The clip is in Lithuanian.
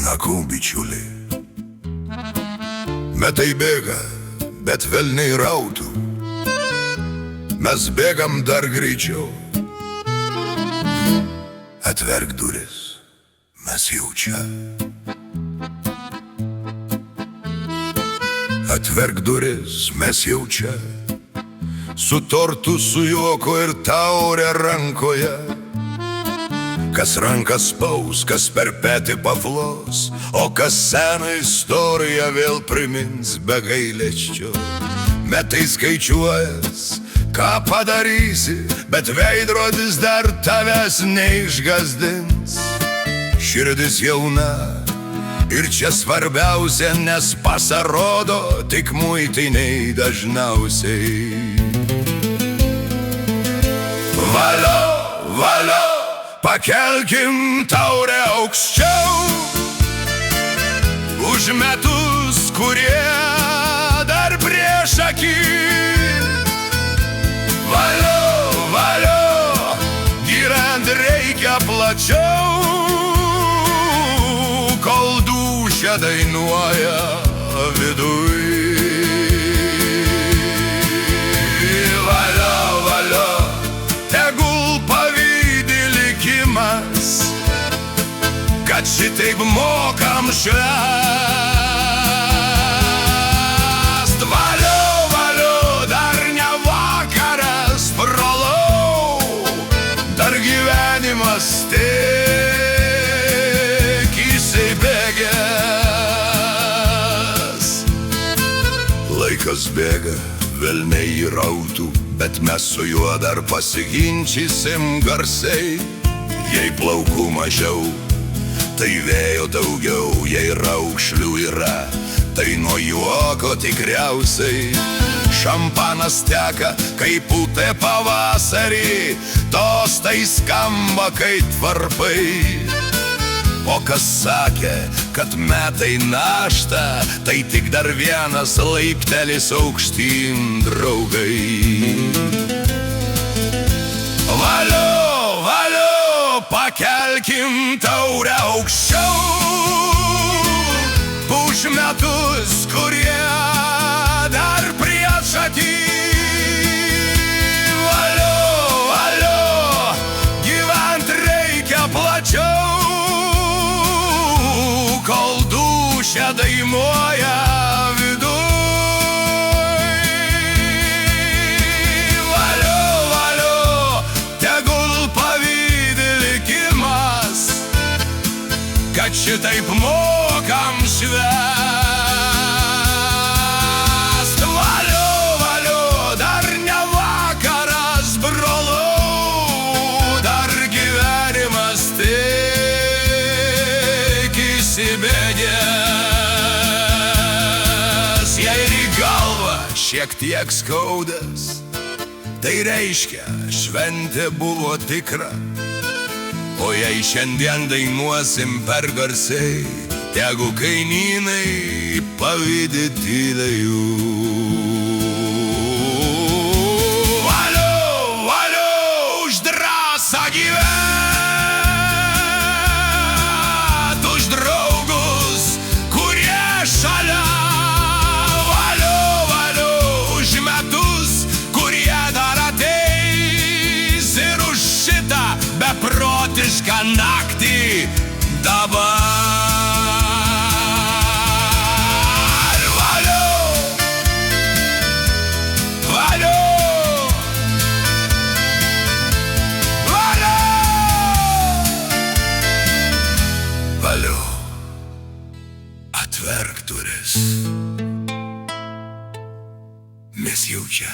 Nakų bičiuli. Metai bėga, bet velniai rautų. Mes bėgam dar greičiau. Atverk duris, mes jau čia. Atverk duris, mes jau čia. Su tortu, su juoko ir taure rankoje. Kas rankas spaus, kas per petį paflos, o kas seną istoriją vėl primins be gailesčio. Metai skaičiuojas, ką padarysi, bet veidrodis dar tavęs neišgazdins. Širdis jauna ir čia svarbiausia, nes pasirodo tik muitiniai dažniausiai. Valio, valio, pakelkim taurę aukščiau už metus, kurie dar prieš akį. Valio, valio, gyvent reikia plačiau, kol dūšia dainuoja viduj. Valio, valio, tegul pavydi likimas, kad šitaip mokam švęst. Valio, valio, dar ne vakaras, brolau, dar gyvenimas tik įsibėgęs. Laikas bėga, velniai rautų, bet mes su juo dar pasiginčysim garsiai. Jei plaukų mažiau, tai vėjo daugiau, jei raukšlių yra, tai nuo juoko tikriausiai. Šampanas teka, kaip upė pavasarį, tostai skamba kaip varpai. O kas sakė, kad metai našta, tai tik dar vienas laiptelis aukštyn, draugai. Valio, valio, pakelkim taurę aukščiau už metus, kurie dar prieš akį. Valio, valio, gyvent reikia plačiau, kol dūšia dainuoja viduj. Valio, valio, tegul pavydi likimas, kad šitaip mokam švęst. Valio, valio, dar ne vakaras, brolau, dar gyvenimas tik įsibėgęs. Jei ir į galvą šiek tiek skaudas, tai reiškia, šventė buvo tikra. O jei šiandien dainuosim per garsiai, tegu kaimynai pavydi tyliai jų. Valio, valio, už drąsą gyvent, už draugus, kurie šalia. Valio, valio, už metus, kurie dar ateis, ir už šitą beprotišką naktį dabar. Valio, valio, valio, valio, atverk duris, mes jau čia.